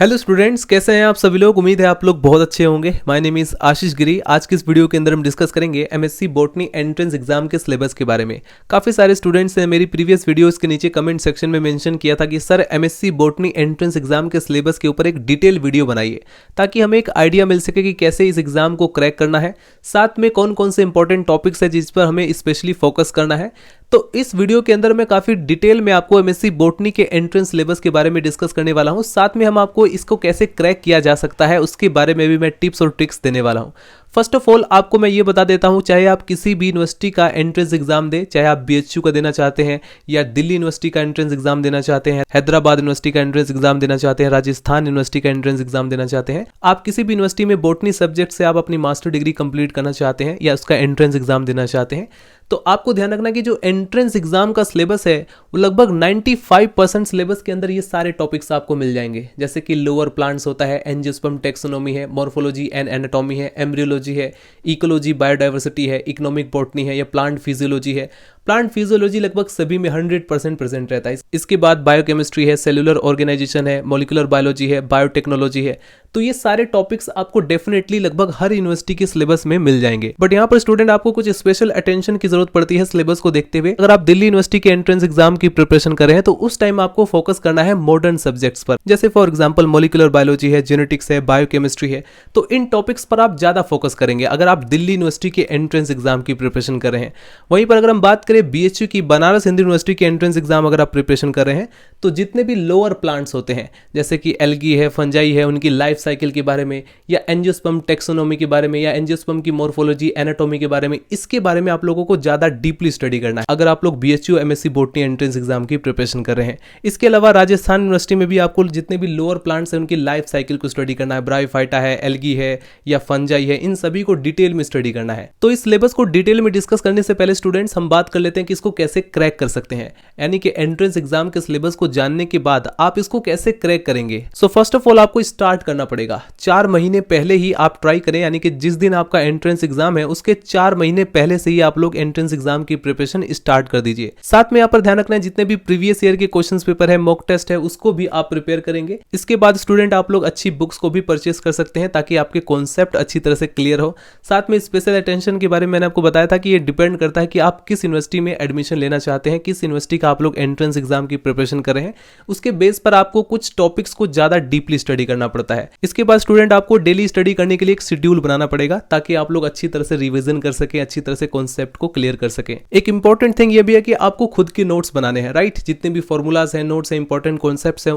Hello students, कैसे हैं आप सभी लोग। उम्मीद है आप लोग बहुत अच्छे होंगे। माय नेम इज आशीष गिरी। आज की इस वीडियो के अंदर हम डिस्कस करेंगे एमएससी बॉटनी एंट्रेंस एग्जाम के सिलेबस के बारे में। काफ़ी सारे स्टूडेंट्स ने मेरी प्रीवियस वीडियोस के नीचे कमेंट सेक्शन में मेंशन किया था कि sir MSc botany entrance exam के सिलेबस के ऊपर एक डिटेल वीडियो बनाइए ताकि हमें एक आइडिया मिल सके कि कैसे इस एग्जाम को क्रैक करना है, साथ में कौन कौन से इंपॉर्टेंट टॉपिक्स है जिस पर हमें स्पेशली फोकस करना है। तो इस वीडियो के अंदर मैं काफ़ी डिटेल में आपको एमएससी बॉटनी के एंट्रेंस सिलेबस के बारे में डिस्कस करने वाला हूं। साथ में हम आपको इसको कैसे क्रैक किया जा सकता है उसके बारे में भी मैं टिप्स और ट्रिक्स देने वाला हूं। फर्स्ट ऑफ ऑल आपको मैं ये बता देता हूं, चाहे आप किसी भी यूनिवर्सिटी का एंट्रेंस एग्जाम दें, चाहे आप बीएचयू का देना चाहते हैं या दिल्ली यूनिवर्सिटी का एंट्रेंस एग्जाम देना चाहते हैं, हैदराबाद यूनिवर्सिटी का एंट्रेंस एग्जाम देना चाहते हैं, राजस्थान यूनिवर्सिटी का एंट्रेंस एग्जाम देना चाहते हैं, आप किसी भी यूनिवर्सिटी में बॉटनी सब्जेक्ट से आप अपनी मास्टर डिग्री कंप्लीट करना चाहते हैं या उसका एंट्रेंस एग्जाम देना चाहते हैं, तो आपको ध्यान रखना कि जो एंट्रेंस एग्जाम का सिलेबस है वो लगभग 95% सिलेबस के अंदर ये सारे टॉपिक्स आपको मिल जाएंगे। जैसे कि लोअर प्लांट्स होता है, एंजियोस्पर्म टैक्सोनॉमी है, मॉर्फोलॉजी एंड एनाटॉमी है, एम्ब्रियोलॉजी है, इकोलॉजी बायोडाइवर्सिटी है, इकोनॉमिक बॉटनी है या प्लांट फिजियोलॉजी है। प्लांट फिजियोलॉजी लगभग सभी में 100% प्रेजेंट रहता है। इसके बाद बायोकेमिस्ट्री है, सेलुलर ऑर्गेनाइजेशन है, मॉलिक्यूलर बायोलॉजी है, बायोटेक्नोलॉजी है। तो ये सारे टॉपिक्स आपको डेफिनेटली लगभग हर यूनिवर्सिटी के सिलेबस में मिल जाएंगे। बट यहाँ पर स्टूडेंट आपको कुछ स्पेशल अटेंशन की जरूरत पड़ती है सिलेबस को देखते हुए। अगर आप दिल्ली यूनिवर्सिटी के एंट्रेंस एग्जाम की प्रिपरेशन कर रहे हैं तो उस टाइम आपको फोकस करना है मॉडर्न सब्जेक्ट्स पर, जैसे फॉर एग्जाम्पल मॉलिक्यूलर बायोलॉजी है, जेनेटिक्स है, बायोकेमिस्ट्री है। तो इन टॉपिक्स पर आप ज्यादा फोकस करेंगे अगर आप दिल्ली यूनिवर्सिटी के एंट्रेंस एग्जाम की प्रिपरेशन कर रहे हैं। वहीं पर अगर हम बात करें बीएचयू की, बनारस हिंदू यूनिवर्सिटी के एंट्रेंस एग्जाम अगर आप प्रिपरेशन कर रहे हैं तो जितने भी लोअर प्लांट्स होते हैं जैसे कि एल्गी है, फंजाई है, उनकी लाइफ साइकिल के बारे में या एंजियोस्पर्म टैक्सोनॉमी के बारे में या एंजियोस्पर्म की मॉर्फोलॉजी एनाटॉमी के बारे में, इसके बारे में आप लोगों को ज्यादा डीपली स्टडी करना है अगर आप लोग BHU MSc botany entrance exam की प्रिपरेशन कर रहे हैं। इसके अलावा राजस्थान यूनिवर्सिटी में भी आपको जितने भी लोअर प्लांट्स हैं उनकी लाइफ साइकिल को स्टडी करना है। ब्रायोफाइटा है, एल्गी है या फंजाई है, इन सभी को डिटेल में स्टडी करना है। तो इस सिलेबस को डिटेल में डिस्कस करने से पहले स्टूडेंट्स हम बात कर लेते हैं कि इसको कैसे क्रैक कर सकते हैं, यानी कि एंट्रेंस एग्जाम के सिलेबस को जानने के बाद आप इसको कैसे क्रैक करेंगे। सो फर्स्ट ऑफ ऑल आपको स्टार्ट करना पड़ेगा 4 महीने पहले ही आप ट्राई करें, यानी कि जिस दिन आपका एंट्रेंस एग्जाम है उसके 4 महीने पहले से ही आप लोग एंट्रेंस एग्जाम की प्रिपरेशन स्टार्ट कर दीजिए। साथ में यहाँ पर ध्यान रखना है जितने भी प्रीवियस ईयर के क्वेश्चन पेपर है, मॉक टेस्ट है, उसको भी आप प्रिपेयर करेंगे। इसके बाद स्टूडेंट आप लोग अच्छी बुक्स को भी परचेस कर सकते हैं ताकि आपके कॉन्सेप्ट अच्छी तरह से क्लियर हो। साथ में स्पेशल अटेंशन के बारे में मैंने आपको बताया था कि ये डिपेंड करता है कि आप किस यूनिवर्सिटी में एडमिशन लेना चाहते हैं, किस यूनिवर्सिटी का आप लोग एंट्रेंस एग्जाम की प्रिपरेशन कर रहे हैं। उसके बेस पर आपको कुछ टॉपिक्स को ज्यादा डीपली स्टडी करना पड़ता है। इसके बाद स्टूडेंट आपको डेली स्टडी करने के लिए एक शेड्यूल बनाना पड़ेगा ताकि आप लोग अच्छी तरह से रिवीजन कर सके, अच्छी तरह से कॉन्सेप्ट को क्लियर कर सके। एक इंपॉर्टेंट थिंग ये भी है कि आपको खुद के नोट्स बनाने हैं, राइट। जितने भी फॉर्मूलाज हैं, नोट्स हैं, इंपॉर्टेंट कॉन्सेप्ट्स हैं,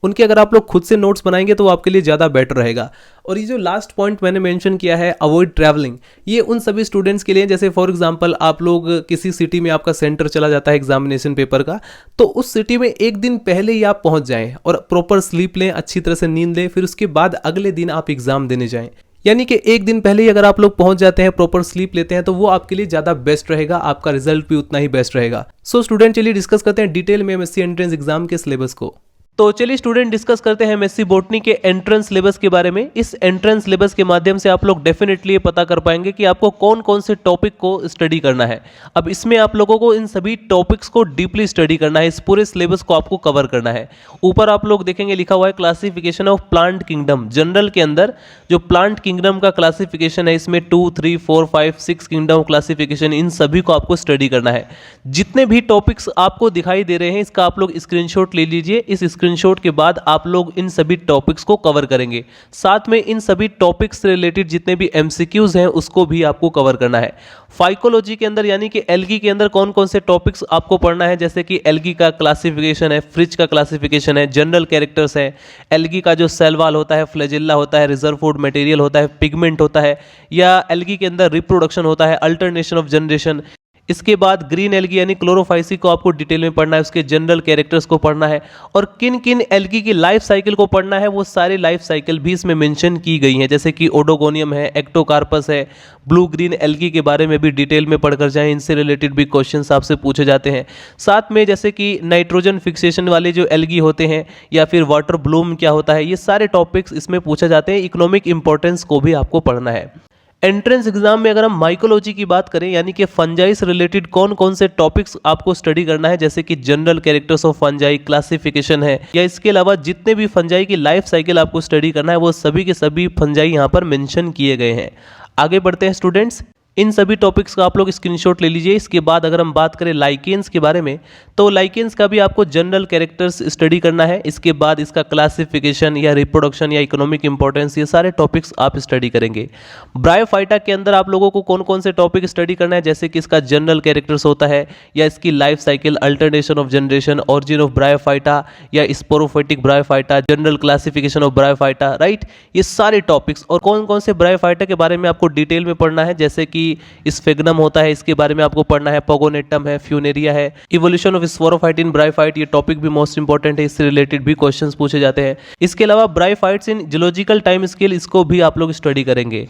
उनके अगर आप लोग खुद से नोट्स बनाएंगे तो आपके लिए ज़्यादा बेटर रहेगा। और ये जो लास्ट पॉइंट मैंने मेंशन किया है, अवॉइड ट्रैवलिंग, ये उन सभी स्टूडेंट्स के लिए, जैसे फॉर एग्जांपल आप लोग किसी सिटी में आपका सेंटर चला जाता है एग्जामिनेशन पेपर का, तो उस सिटी में एक दिन पहले ही आप पहुंच जाएं और प्रॉपर स्लीप लें, अच्छी तरह से नींद लें, फिर उसके बाद अगले दिन आप एग्जाम देने जाएं। यानी कि एक दिन पहले ही अगर आप लोग पहुंच जाते हैं, प्रॉपर स्लीप लेते हैं, तो वो आपके लिए ज़्यादा बेस्ट रहेगा, आपका रिजल्ट भी उतना ही बेस्ट रहेगा। सो स्टूडेंट चलिए डिस्कस करते हैं डिटेल में एमएससी एंट्रेंस एग्जाम के सिलेबस को। तो चलिए स्टूडेंट डिस्कस करते हैं एमएससी बॉटनी के एंट्रेंस सिलेबस के बारे में। इस एंट्रेंस सिलेबस के माध्यम से आप लोग डेफिनेटली ये पता कर पाएंगे कि आपको कौन कौन से टॉपिक को स्टडी करना है। अब इसमें आप लोगों को इन सभी टॉपिक्स को डीपली स्टडी करना है, इस पूरे सिलेबस को आपको कवर करना है। ऊपर आप लोग देखेंगे लिखा हुआ है classification of plant kingdom. General के अंदर जो प्लांट किंगडम का क्लासिफिकेशन है, इसमें 2, 3, 4, 5, 6 किंगडम क्लासिफिकेशन, इन सभी को आपको स्टडी करना है। जितने भी टॉपिक्स आपको दिखाई दे रहे हैं इसका आप लोग स्क्रीनशॉट ले लीजिए। इस स्क्रीनशॉट के बाद आप लोग इन सभी टॉपिक्स को कवर करेंगे। साथ में इन सभी टॉपिक्स से रिलेटेड जितने भी एमसीक्यूज हैं उसको भी आपको कवर करना है। फाइकोलॉजी के अंदर यानी कि एल्गी के अंदर कौन कौन से टॉपिक्स आपको पढ़ना है, जैसे कि एल्गी का क्लासिफिकेशन है, फ्रिज का क्लासिफिकेशन है, जनरल कैरेक्टर्स है, एल्गी का जो सेल वॉल होता है, फ्लैजेला होता है, रिजर्व फूड मटेरियल होता है, पिगमेंट होता है, या एल्गी के अंदर रिप्रोडक्शन होता है, अल्टरनेशन ऑफ जनरेशन। इसके बाद ग्रीन एल्गी यानी क्लोरोफाइसी को आपको डिटेल में पढ़ना है, उसके जनरल कैरेक्टर्स को पढ़ना है, और किन किन एल्गी की लाइफ साइकिल को पढ़ना है वो सारी लाइफ साइकिल भी इसमें मेंशन की गई हैं, जैसे कि ओडोगोनियम है, एक्टोकार्पस है, ब्लू ग्रीन एल्गी के बारे में भी डिटेल में पढ़कर जाएं, इनसे रिलेटेड भी क्वेश्चंस आपसे पूछे जाते हैं। साथ में जैसे कि नाइट्रोजन फिक्सेशन वाले जो एल्गी होते हैं या फिर वाटर ब्लूम क्या होता है, ये सारे टॉपिक्स इसमें पूछे जाते हैं। इकोनॉमिक इंपॉर्टेंस को भी आपको पढ़ना है। एंट्रेंस एग्जाम में अगर हम माइकोलॉजी की बात करें यानी कि फंजाई से रिलेटेड कौन कौन से टॉपिक्स आपको स्टडी करना है, जैसे कि general characters of fungi, classification है, या इसके अलावा जितने भी फंजाई की लाइफ साइकिल आपको स्टडी करना है वो सभी के सभी फंजाई यहाँ पर मेंशन किए गए हैं। आगे बढ़ते हैं स्टूडेंट्स, इन सभी टॉपिक्स का आप लोग स्क्रीनशॉट ले लीजिए। इसके बाद अगर हम बात करें लाइकेंस के बारे में, तो लाइकेंस का भी आपको जनरल कैरेक्टर्स स्टडी करना है। इसके बाद इसका क्लासिफिकेशन या रिप्रोडक्शन या इकोनॉमिक इंपॉर्टेंस, ये सारे टॉपिक्स आप स्टडी करेंगे। ब्रायोफाइटा के अंदर आप लोगों को कौन कौन से टॉपिक स्टडी करना है, जैसे कि इसका जनरल कैरेक्टर्स होता है, या इसकी life cycle, alternation of generation, origin of bryophyta, या sporophytic bryophyta, general classification of bryophyta, right. ये सारे टॉपिक्स और कौन कौन से ब्रायोफाइटा के बारे में आपको डिटेल में पढ़ना है, जैसे कि स्फेग्नम होता है, इसके बारे में आपको पढ़ना है, पोगोनेटम है, फ्यूनेरिया है, evolution of sporophyte in bryophyte, ये टॉपिक भी मोस्ट इंपॉर्टेंट है, इससे रिलेटेड भी क्वेश्चंस पूछे जाते हैं। इसके अलावा ब्रायोफाइट्स इन जियोलॉजिकल टाइम स्केल, इसको भी आप लोग स्टडी करेंगे।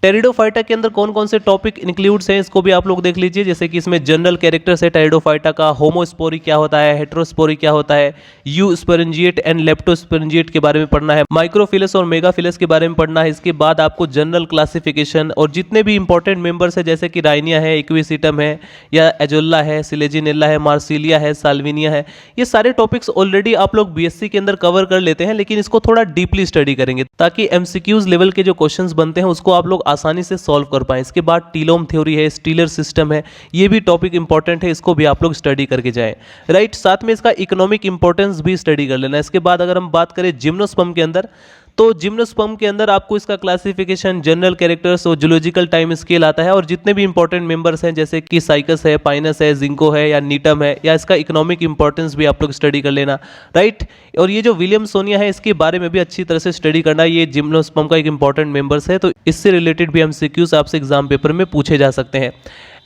टेरिडोफाइटा के अंदर कौन कौन से टॉपिक इंक्लूड्स हैं, इसको भी आप लोग देख लीजिए, जैसे कि इसमें जनरल कैरेक्टर्स है टेरिडोफाइटा का, होमोस्पोरी क्या होता है, हेटेरोस्पोरी क्या होता है, यू स्पोरेंजिएट एंड लेप्टोस्पोरेंजिएट के बारे में पढ़ना है, माइक्रोफिलस और मेगाफिलस के बारे में पढ़ना है। इसके बाद आपको जनरल क्लासिफिकेशन और जितने भी इंपॉर्टेंट मेंबर्स है, जैसे कि राइनिया है, इक्विसिटम है, या एजोल्ला है, सिलेजिनेला है, मार्सिलिया है, साल्विनिया है, ये सारे टॉपिक्स ऑलरेडी आप लोग बीएससी के अंदर कवर कर लेते हैं, लेकिन इसको थोड़ा डीपली स्टडी करेंगे ताकि एमसीक्यूज लेवल के जो क्वेश्चंस बनते हैं उसको आप लोग आसानी से सॉल्व कर पाएं। इसके बाद टीलोम थ्योरी है, स्टीलर सिस्टम है, ये भी टॉपिक इंपॉर्टेंट है, इसको भी आप लोग स्टडी करके जाएं, राइट। साथ में इसका इकोनॉमिक इंपॉर्टेंस भी स्टडी कर लेना। इसके बाद अगर हम बात करें जिम्नोस्पर्म के अंदर, तो जिम्नोस्पर्म के अंदर आपको इसका क्लासिफिकेशन, जनरल कैरेक्टर्स और जूलॉजिकल टाइम स्केल आता है, और जितने भी इंपॉर्टेंट मेंबर्स हैं जैसे कि साइकस है, पाइनस है, जिंको है, या नीटम है, या इसका इकोनॉमिक इंपॉर्टेंस भी आप लोग स्टडी कर लेना, राइट। और ये जो विलियमसोनिया है, इसके बारे में भी अच्छी तरह से स्टडी करना, ये जिम्नोस्पर्म का एक इंपॉर्टेंट मेंबर्स है, तो इससे रिलेटेड भी एमसीक्यूज आपसे एग्जाम पेपर में पूछे जा सकते हैं।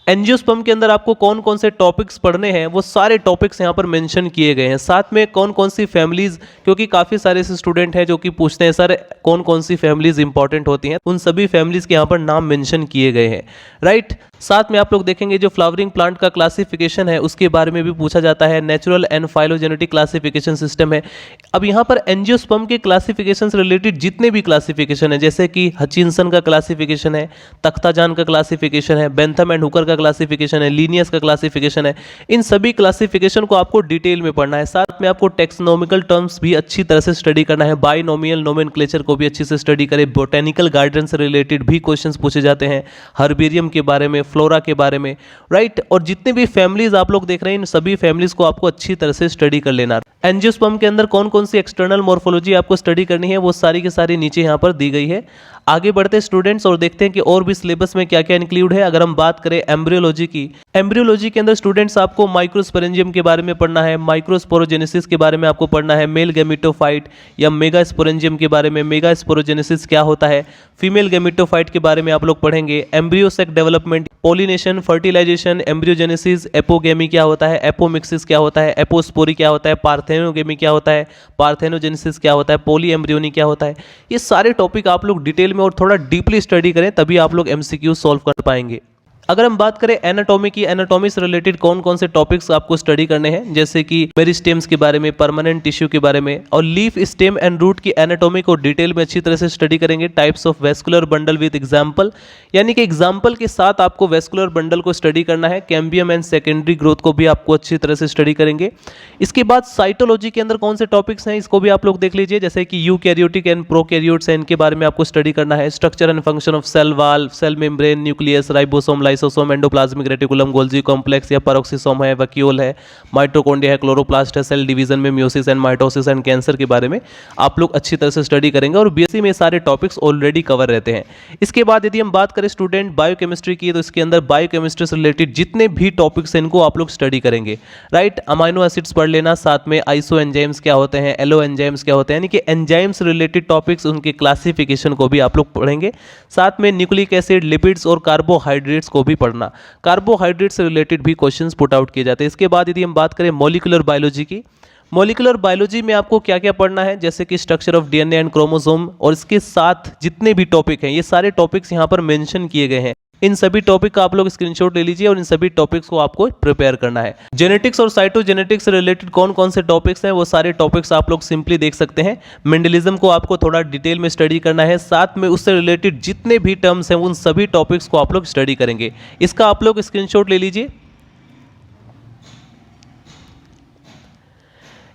एंजियोस्पर्म के अंदर आपको कौन कौन से टॉपिक्स पढ़ने हैं वो सारे टॉपिक्स यहाँ पर मेंशन किए गए हैं। साथ में कौन कौन सी फैमिलीज, क्योंकि काफ़ी सारे ऐसे स्टूडेंट हैं जो कि पूछते हैं सर कौन कौन सी फैमिलीज इंपॉर्टेंट होती हैं, उन सभी फैमिलीज के यहाँ पर नाम मेंशन किए गए हैं, राइट। साथ में आप लोग देखेंगे जो फ्लावरिंग प्लांट का क्लासिफिकेशन है उसके बारे में भी पूछा जाता है, natural and phylogenetic classification system है। अब यहाँ पर एंजियोस्पर्म के क्लासिफिकेशन से रिलेटेड जितने भी क्लासिफिकेशन है, जैसे कि हचिंसन का क्लासिफिकेशन है, तख्ताजान का क्लासिफिकेशन है, बेंथम एंड हुकर का क्लासिफिकेशन है, लीनियस का क्लासिफिकेशन है, इन सभी क्लासिफिकेशन को आपको डिटेल में पढ़ना है। साथ में आपको टेक्सोनॉमिकल टर्म्स भी अच्छी तरह से स्टडी करना है, बाइनोमियल नोमेनक्लेचर को भी अच्छे से स्टडी करें, बोटेनिकल गार्डन से रिलेटेड भी क्वेश्चंस पूछे जाते हैं, हर्बेरियम के बारे में, फ्लोरा के बारे में, राइट। और जितने भी फैमिलीज आप लोग देख रहे हैं इन सभी फैमिलीज को आपको अच्छी तरह से स्टडी कर लेना। एंजियोस्पर्म के अंदर कौन कौन सी एक्सटर्नल मॉर्फोलॉजी आपको स्टडी करनी है वो सारी की सारी नीचे यहाँ पर दी गई है। आगे बढ़ते स्टूडेंट्स और देखते हैं कि और भी सिलेबस में क्या क्या इंक्लूड है। अगर हम बात करें एम्ब्रियोलॉजी की, एम्ब्रियोलॉजी के अंदर स्टूडेंट्स आपको माइक्रोस्पोरेंजियम के बारे में पढ़ना है, माइक्रोस्पोरोजेनेसिस के बारे में आपको पढ़ना है, मेल गैमेटोफाइट या मेगास्पोरेंजियम के बारे में, मेगास्पोरोजेनेसिस क्या होता है, फीमेल गैमेटोफाइट के बारे में आप लोग पढ़ेंगे, embryo sac development, pollination, fertilization, embryogenesis, apogamy क्या होता है, एपोमिक्सिस क्या होता है, एपोस्पोरी क्या होता है, पार्थेनोगेमी क्या होता है, पार्थेनोजेनेसिस क्या होता है, पोली एम्ब्रियोनी क्या होता है, ये सारे टॉपिक आप लोग डिटेल में और थोड़ा डीपली स्टडी करें तभी आप लोग एमसीक्यू सॉल्व कर पाएंगे। अगर हम बात करें एनाटॉमी की, एनाटॉमी से रिलेटेड कौन कौन से टॉपिक्स आपको स्टडी करने हैं, जैसे कि मेरिस्टेम्स के बारे में, परमानेंट टिश्यू के बारे में, और लीफ, स्टेम एंड रूट की एनाटॉमी को डिटेल में अच्छी तरह से स्टडी करेंगे। Types of vascular bundle with example, यानी कि एग्जांपल के साथ आपको वेस्कुलर बंडल को स्टडी करना है। कैम्बियम एंड सेकेंडरी ग्रोथ को भी आपको अच्छी तरह से स्टडी करेंगे। इसके बाद साइटोलॉजी के अंदर कौन से टॉपिक्स हैं इसको भी आप लोग देख लीजिए, जैसे कि यूकैरियोटिक एंड प्रोकैरियोट्स हैं, इनके बारे में आपको स्टडी करना है। Structure and function of cell wall, cell membrane, nucleus, ribosome, lysosome, endoplasmic reticulum, Golgi complex या पैरोक्सिसोम है, वैक्यूल है, माइटोकॉन्ड्रिया है, क्लोरोप्लास्ट है, सेल डिवीजन में meiosis and mitosis and cancer के बारे में आप लोग अच्छी तरह से स्टडी करेंगे, और बीएससी में सारे टॉपिक्स ऑलरेडी कवर रहते हैं। इसके बाद यदि हम बात करें स्टूडेंट बायोकेमिस्ट्री की, तो इसके अंदर बायोकेमिस्ट्री से रिलेटेड जितने भी टॉपिक्स हैं इनको आप लोग स्टडी करेंगे, राइट। अमाइनो एसिड्स पढ़ लेना, साथ में आइसो एंजाइम्स क्या होते हैं, एलो एंजाइम्स क्या होते हैं, यानी कि एंजाइम्स रिलेटेड टॉपिक्स, उनके क्लासिफिकेशन को भी आप लोग पढ़ेंगे। साथ में न्यूक्लिक एसिड, लिपिड्स और कार्बोहाइड्रेट्स को भी पढ़ना, कार्बोहाइड्रेट से रिलेटेड भी क्वेश्चंस पुट आउट किए जाते हैं। इसके बाद यदि हम बात करें मॉलिक्यूलर बायोलॉजी की, मॉलिक्यूलर बायोलॉजी में आपको क्या क्या पढ़ना है, जैसे कि structure of DNA and chromosome, और इसके साथ जितने भी टॉपिक हैं ये सारे टॉपिक्स यहाँ पर मेंशन किए गए हैं। इन सभी टॉपिक का आप लोग स्क्रीनशॉट ले लीजिए और इन सभी टॉपिक्स को आपको प्रिपेयर करना है। जेनेटिक्स और साइटोजेनेटिक्स से रिलेटेड कौन कौन से टॉपिक्स हैं वो सारे टॉपिक्स आप लोग सिंपली देख सकते हैं। मेंडलिज्म को आपको थोड़ा डिटेल में स्टडी करना है, साथ में उससे रिलेटेड जितने भी टर्म्स हैं उन सभी टॉपिक्स को आप लोग स्टडी करेंगे। इसका आप लोग स्क्रीनशॉट ले लीजिए।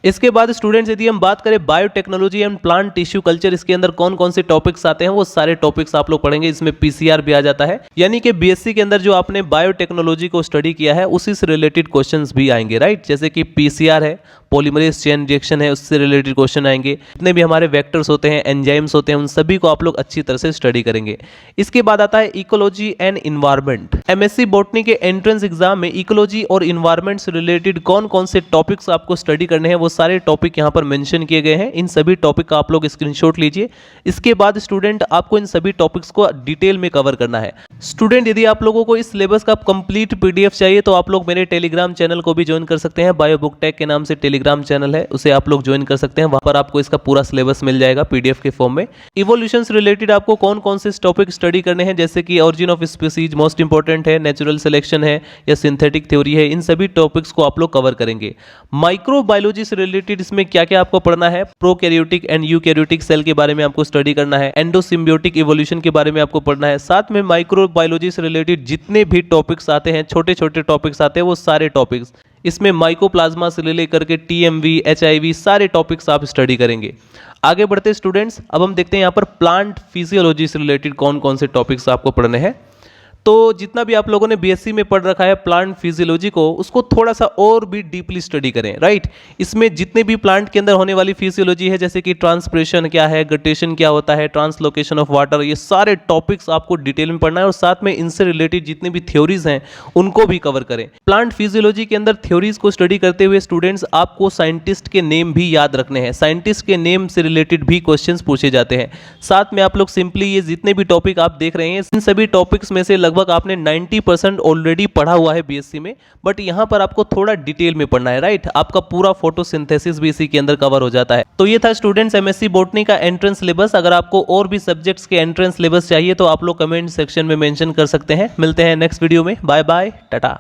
इसके बाद स्टूडेंट्स यदि हम बात करें biotechnology and plant tissue culture, इसके अंदर कौन कौन से टॉपिक्स आते हैं वो सारे टॉपिक्स आप लोग पढ़ेंगे। इसमें पीसीआर भी आ जाता है, यानी कि बीएससी के अंदर जो आपने बायोटेक्नोलॉजी को स्टडी किया है उसी से रिलेटेड क्वेश्चंस भी आएंगे, राइट। जैसे कि पीसीआर है, पॉलीमरेज चेन रिएक्शन है, उससे रिलेटेड क्वेश्चन आएंगे। जितने भी हमारे वेक्टर्स होते हैं, एंजाइम्स होते हैं, उन सभी को आप लोग अच्छी तरह से स्टडी करेंगे। इसके बाद आता है ecology and environment. MSc botany के एंट्रेंस एग्जाम में इकोलॉजी और इन्वायरमेंट से रिलेटेड कौन कौन से टॉपिक्स आपको स्टडी करने हैं वो सारे टॉपिक यहाँ पर मेंशन किए गए हैं। इन सभी टॉपिक का आप लोग स्क्रीनशॉट लीजिए। इसके बाद स्टूडेंट आपको इन सभी टॉपिक्स को डिटेल में कवर करना है। स्टूडेंट यदि आप लोगों को इस सिलेबस का कंप्लीट पीडीएफ चाहिए तो आप लोग मेरे टेलीग्राम चैनल को भी ज्वाइन कर सकते हैं। बायो बुक टेक के नाम से टेलीग्राम चैनल है, उसे आप लोग ज्वाइन कर सकते हैं। वहां पर आपको इसका पूरा सिलेबस मिल जाएगा पीडीएफ के फॉर्म में। इवोल्यूशन से रिलेटेड आपको कौन कौन से टॉपिक स्टडी करने हैं, जैसे कि origin of species most important है, नेचुरल सिलेक्शन है या सिंथेटिक थ्योरी है, इन सभी टॉपिक्स को आप लोग कवर करेंगे। माइक्रोबायोलॉजी से रिलेटेड इसमें क्या क्या आपको पढ़ना है, प्रोकैरियोटिक एंड यूकैरियोटिक सेल के बारे में आपको स्टडी करना है, एंडोसिम्बियोटिक इवोल्यूशन के बारे में आपको पढ़ना है। साथ में माइक्रोबायोलॉजी से रिलेटेड जितने भी टॉपिक्स आते हैं, छोटे छोटे टॉपिक्स आते हैं, वो सारे टॉपिक्स, इसमें माइकोप्लाज्मा से लेकर के टीएमवी, एचआईवी, सारे टॉपिक्स आप स्टडी करेंगे। आगे बढ़ते स्टूडेंट्स, अब हम देखते हैं यहाँ पर प्लांट फिजियोलॉजी से रिलेटेड कौन कौन से टॉपिक्स आपको पढ़ने हैं। तो जितना भी आप लोगों ने बीएससी में पढ़ रखा है प्लांट फिजियोलॉजी को, उसको थोड़ा सा और भी डीपली स्टडी करें, राइट। इसमें जितने भी प्लांट के अंदर होने वाली फिजियोलॉजी है, जैसे कि ट्रांसप्रेशन क्या है, गटेशन क्या होता है, ट्रांसलोकेशन ऑफ वाटर, ये सारे टॉपिक्स आपको डिटेल में पढ़ना है और साथ में इनसे रिलेटेड जितने भी थ्योरीज हैं उनको भी कवर करें। प्लांट फिजियोलॉजी के अंदर थ्योरीज को स्टडी करते हुए स्टूडेंट्स आपको साइंटिस्ट के नेम भी याद रखने हैं। साइंटिस्ट के नेम से रिलेटेड भी क्वेश्चन पूछे जाते हैं। साथ में आप लोग सिंपली ये जितने भी टॉपिक आप देख रहे हैं, इन सभी टॉपिक्स में से लगभग आपने 90% ऑलरेडी पढ़ा हुआ है बीएससी में, बट यहां पर आपको थोड़ा डिटेल में पढ़ना है, राइट। आपका पूरा फोटोसिंथेसिस भी इसी के अंदर कवर हो जाता है। तो ये था स्टूडेंट्स एमएससी बॉटनी का एंट्रेंस सिलेबस। अगर आपको और भी सब्जेक्ट्स के एंट्रेंस सिलेबस चाहिए तो आप लोग कमेंट सेक्शन में मेंशन कर सकते हैं। मिलते हैं नेक्स्ट वीडियो में। Bye bye, Tata.